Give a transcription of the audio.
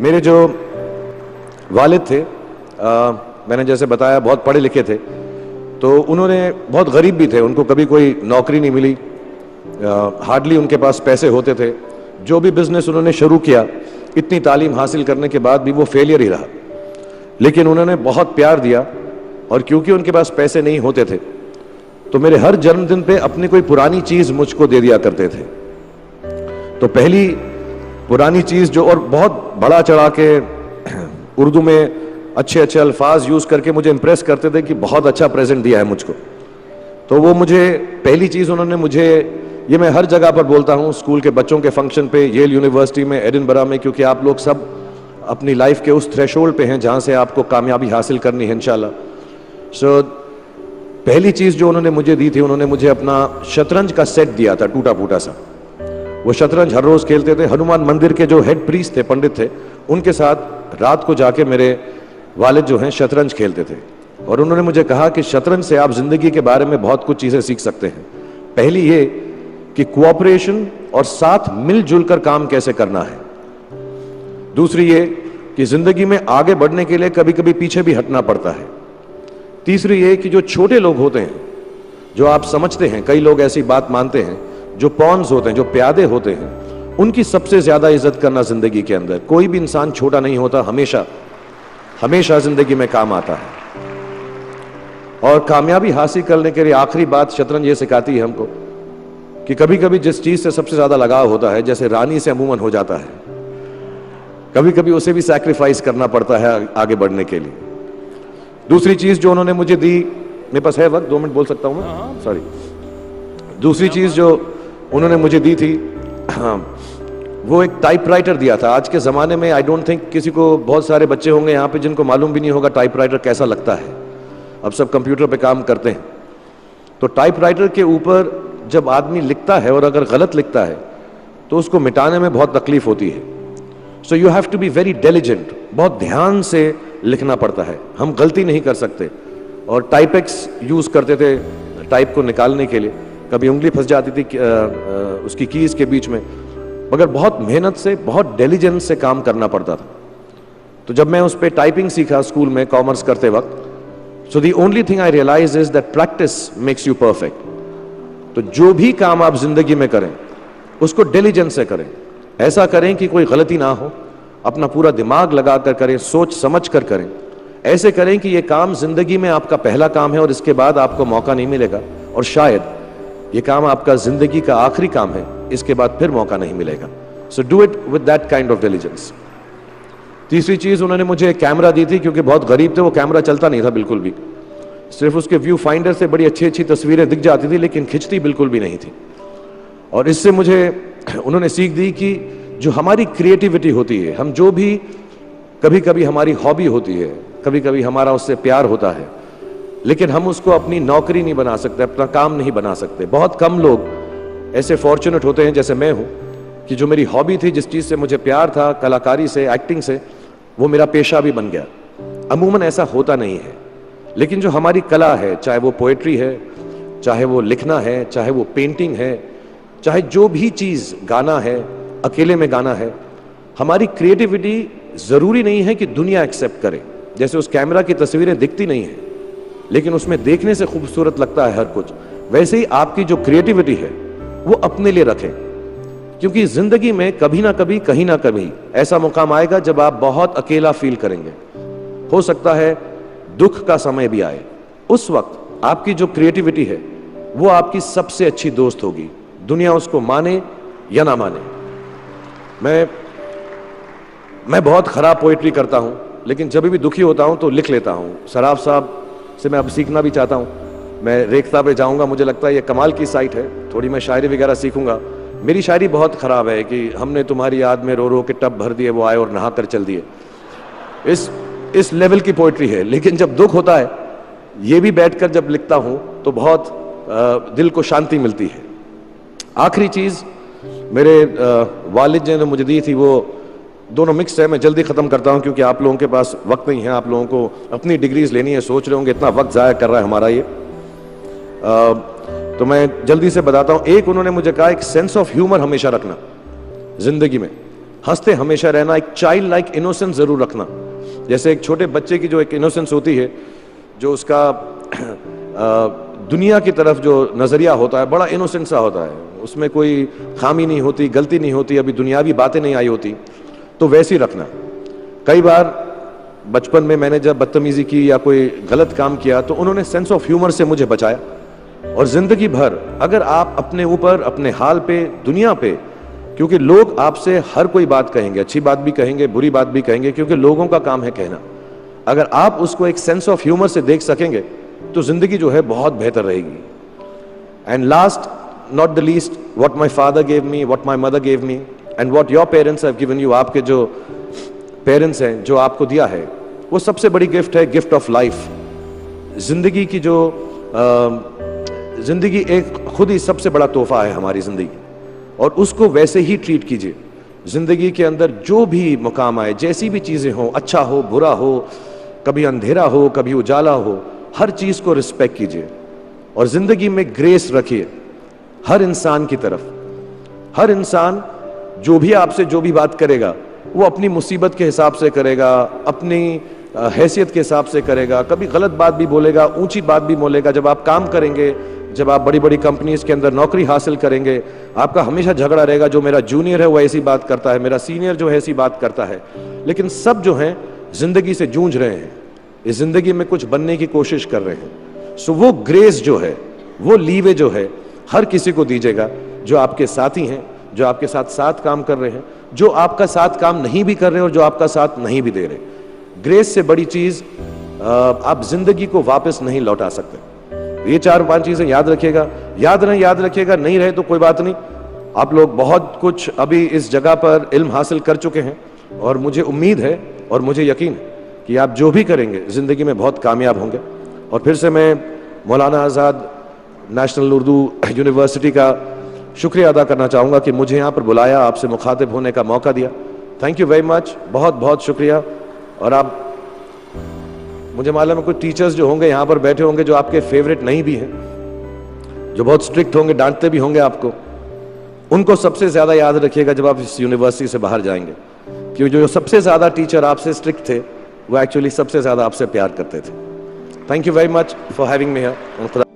मेरे जो वालिद थे, मैंने जैसे बताया बहुत पढ़े लिखे थे, तो उन्होंने बहुत गरीब भी थे, उनको कभी कोई नौकरी नहीं मिली, हार्डली उनके पास पैसे होते थे। जो भी बिजनेस उन्होंने शुरू किया, इतनी तालीम हासिल करने के बाद भी वो फेलियर ही रहा। लेकिन उन्होंने बहुत प्यार दिया, और क्योंकि उनके पास पैसे नहीं होते थे तो मेरे हर जन्मदिन पे अपनी कोई पुरानी चीज मुझको दे दिया करते थे। तो पहली पुरानी चीज जो, और बहुत बड़ा चढ़ा के उर्दू में अच्छे अच्छे अल्फाज यूज करके मुझे इंप्रेस करते थे कि बहुत अच्छा प्रेजेंट दिया है मुझको। तो वो मुझे पहली चीज उन्होंने मुझे, ये मैं हर जगह पर बोलता हूँ, स्कूल के बच्चों के फंक्शन पे, येल यूनिवर्सिटी में, एडिनबरा में, क्योंकि आप लोग सब अपनी लाइफ के उस थ्रेशोल्ड पे हैं जहां से आपको कामयाबी हासिल करनी है इंशाल्लाह। सो पहली चीज जो उन्होंने मुझे दी थी, उन्होंने मुझे अपना शतरंज का सेट दिया था, टूटा फूटा सा। वो शतरंज हर रोज खेलते थे। हनुमान मंदिर के जो हेड प्रीस्ट थे, पंडित थे, उनके साथ रात को जाके मेरे वालिद जो हैं शतरंज खेलते थे। और उन्होंने मुझे कहा कि शतरंज से आप जिंदगी के बारे में बहुत कुछ चीजें सीख सकते हैं। पहली ये कि कोऑपरेशन और साथ मिलजुल कर काम कैसे करना है। दूसरी ये कि जिंदगी में आगे बढ़ने के लिए कभी कभी पीछे भी हटना पड़ता है। तीसरी ये कि जो छोटे लोग होते हैं, जो आप समझते हैं, कई लोग ऐसी बात मानते हैं, जो पॉन्स होते हैं, जो प्यादे होते हैं, उनकी सबसे ज्यादा इज्जत करना जिंदगी के अंदर। कोई भी इंसान छोटा नहीं होता, हमेशा हमेशा जिंदगी में काम आता है। और कामयाबी हासिल करने के लिए आखिरी बात शतरंज ये सिखाती है हमको कि कभी कभी जिस चीज से सबसे ज्यादा लगाव होता है, जैसे रानी से अमूमन हो जाता है, कभी कभी उसे भी सैक्रिफाइस करना पड़ता है आगे बढ़ने के लिए। दूसरी चीज जो उन्होंने मुझे दी, मेरे पास है वक्त, 2 मिनट बोल सकता हूं मैं, सॉरी। दूसरी चीज जो उन्होंने मुझे दी थी, वो एक टाइपराइटर दिया था। आज के ज़माने में आई डोंट थिंक किसी को, बहुत सारे बच्चे होंगे यहाँ पे जिनको मालूम भी नहीं होगा टाइपराइटर कैसा लगता है। अब सब कंप्यूटर पे काम करते हैं। तो टाइपराइटर के ऊपर जब आदमी लिखता है और अगर गलत लिखता है तो उसको मिटाने में बहुत तकलीफ होती है। So you have to be very diligent, बहुत ध्यान से लिखना पड़ता है, हम गलती नहीं कर सकते। और टाइपेक्स यूज़ करते थे टाइप को निकालने के लिए, कभी उंगली फंस जाती थी उसकी कीज के बीच में, मगर बहुत मेहनत से, बहुत डिलिजेंस से काम करना पड़ता था। तो जब मैं उस पर टाइपिंग सीखा स्कूल में कॉमर्स करते वक्त, so the only thing I realize is that practice makes you perfect. तो जो भी काम आप जिंदगी में करें उसको डिलिजेंस से करें, ऐसा करें कि कोई गलती ना हो, अपना पूरा दिमाग लगा कर करें, सोच समझ कर करें। ऐसे करें कि ये काम जिंदगी में आपका पहला काम है और इसके बाद आपको मौका नहीं मिलेगा, और शायद ये काम आपका जिंदगी का आखिरी काम है, इसके बाद फिर मौका नहीं मिलेगा। So do it with that kind of diligence. तीसरी चीज उन्होंने मुझे कैमरा दी थी, क्योंकि बहुत गरीब थे, वो कैमरा चलता नहीं था बिल्कुल भी, सिर्फ उसके व्यू फाइंडर से बड़ी अच्छी अच्छी तस्वीरें दिख जाती थी, लेकिन खिंचती बिल्कुल भी नहीं थी। और इससे मुझे उन्होंने सीख दी कि जो हमारी क्रिएटिविटी होती है, हम जो भी, कभी कभी हमारी हॉबी होती है, कभी कभी हमारा उससे प्यार होता है, लेकिन हम उसको अपनी नौकरी नहीं बना सकते, अपना काम नहीं बना सकते। बहुत कम लोग ऐसे फॉर्चुनेट होते हैं जैसे मैं हूं कि जो मेरी हॉबी थी, जिस चीज से मुझे प्यार था, कलाकारी से, एक्टिंग से, वो मेरा पेशा भी बन गया। अमूमन ऐसा होता नहीं है, लेकिन जो हमारी कला है, चाहे वो पोएट्री है, चाहे वो लिखना है, चाहे वो पेंटिंग है, चाहे जो भी चीज, गाना है, अकेले में गाना है, हमारी क्रिएटिविटी जरूरी नहीं है कि दुनिया एक्सेप्ट करे। जैसे उस कैमरा की तस्वीरें दिखती नहीं है, लेकिन उसमें देखने से खूबसूरत लगता है हर कुछ, वैसे ही आपकी जो क्रिएटिविटी है वो अपने लिए रखें, क्योंकि जिंदगी में कभी ना कभी, कहीं ना कभी ऐसा मुकाम आएगा जब आप बहुत अकेला फील करेंगे। हो सकता है दुख का समय भी आए, उस वक्त आपकी जो क्रिएटिविटी है वो आपकी सबसे अच्छी दोस्त होगी, दुनिया उसको माने या ना माने। मैं बहुत खराब पोएट्री करता हूं, लेकिन जब भी दुखी होता हूं तो लिख लेता हूं। सराफ साहब से मैं अब सीखना भी चाहता हूं, मैं रेखता पे जाऊंगा, मुझे लगता है ये कमाल की साइट है, थोड़ी मैं शायरी वगैरह सीखूंगा। मेरी शायरी बहुत खराब है कि हमने तुम्हारी याद में रो रो के टब भर दिए, वो आए और नहा कर चल दिए, इस लेवल की पोएट्री है। लेकिन जब दुख होता है, ये भी बैठकर जब लिखता हूं तो बहुत दिल को शांति मिलती है। आखिरी चीज मेरे वालिद जी ने मुझे दी थी, वो दोनों मिक्स है, मैं जल्दी खत्म करता हूं क्योंकि आप लोगों के पास वक्त नहीं है, आप लोगों को अपनी डिग्रीज लेनी है, सोच रहे होंगे इतना वक्त जाया कर रहा है हमारा ये। तो मैं जल्दी से बताता हूं। एक, उन्होंने मुझे कहा एक सेंस ऑफ ह्यूमर हमेशा रखना जिंदगी में, हंसते हमेशा रहना, एक चाइल्ड लाइक इनोसेंस जरूर रखना। जैसे एक छोटे बच्चे की जो एक इनोसेंस होती है, जो उसका दुनिया की तरफ जो नजरिया होता है बड़ा इनोसेंट सा होता है, उसमें कोई खामी नहीं होती, गलती नहीं होती, अभी दुनियावी बातें नहीं आई होती, तो वैसे ही रखना। कई बार बचपन में मैंने जब बदतमीजी की या कोई गलत काम किया तो उन्होंने सेंस ऑफ ह्यूमर से मुझे बचाया। और जिंदगी भर अगर आप अपने ऊपर, अपने हाल पे, दुनिया पे, क्योंकि लोग आपसे हर कोई बात कहेंगे, अच्छी बात भी कहेंगे, बुरी बात भी कहेंगे, क्योंकि लोगों का काम है कहना। अगर आप उसको एक सेंस ऑफ ह्यूमर से देख सकेंगे तो जिंदगी जो है बहुत बेहतर रहेगी। And last not the least, what my father gave me, what my mother gave me and what your parents have given you, आपके जो पेरेंट्स हैं जो आपको दिया है, वो सबसे बड़ी गिफ्ट है, गिफ्ट ऑफ लाइफ। जिंदगी की जो जिंदगी एक खुद ही सबसे बड़ा तोहफा है हमारी जिंदगी, और उसको वैसे ही ट्रीट कीजिए। जिंदगी के अंदर जो भी मुकाम आए, जैसी भी चीजें हो, अच्छा हो बुरा हो, कभी अंधेरा हो कभी उजाला हो, हर चीज को रिस्पेक्ट कीजिए और जिंदगी में ग्रेस रखिए हर इंसान की तरफ। हर इंसान जो भी आपसे जो भी बात करेगा वो अपनी मुसीबत के हिसाब से करेगा, अपनी हैसियत के हिसाब से करेगा, कभी गलत बात भी बोलेगा, ऊंची बात भी बोलेगा। जब आप काम करेंगे, जब आप बड़ी बड़ी कंपनीज के अंदर नौकरी हासिल करेंगे, आपका हमेशा झगड़ा रहेगा, जो मेरा जूनियर है वो ऐसी बात करता है, मेरा सीनियर जो है ऐसी बात करता है। लेकिन सब जो हैं जिंदगी से जूझ रहे हैं, इस जिंदगी में कुछ बनने की कोशिश कर रहे हैं। सो वो ग्रेस जो है, वो लीवे जो है, हर किसी को दीजिएगा जो आपके साथी हैं, जो आपके साथ साथ काम कर रहे हैं, जो आपका साथ काम नहीं भी कर रहे और जो आपका साथ नहीं भी दे रहे। ग्रेस से बड़ी चीज आप जिंदगी को वापस नहीं लौटा सकते। ये 4-5 चीजें याद रखिएगा। याद रखिएगा, नहीं रहे तो कोई बात नहीं। आप लोग बहुत कुछ अभी इस जगह पर इल्म हासिल कर चुके हैं और मुझे उम्मीद है और मुझे यकीन है कि आप जो भी करेंगे जिंदगी में बहुत कामयाब होंगे। और फिर से मैं मौलाना आज़ाद नेशनल उर्दू यूनिवर्सिटी का शुक्रिया अदा करना चाहूँगा कि मुझे यहाँ पर बुलाया, आपसे मुखातिब होने का मौका दिया। थैंक यू वेरी मच, बहुत बहुत शुक्रिया। और आप, मुझे मालूम है कुछ टीचर्स जो होंगे यहाँ पर बैठे होंगे जो आपके फेवरेट नहीं भी हैं, जो बहुत स्ट्रिक्ट होंगे, डांटते भी होंगे आपको, उनको सबसे ज्यादा याद रखिएगा जब आप इस यूनिवर्सिटी से बाहर जाएंगे, क्योंकि जो सबसे ज्यादा टीचर आपसे स्ट्रिक्ट थे वो एक्चुअली सबसे ज्यादा आपसे प्यार करते थे। Thank you very much for having me here.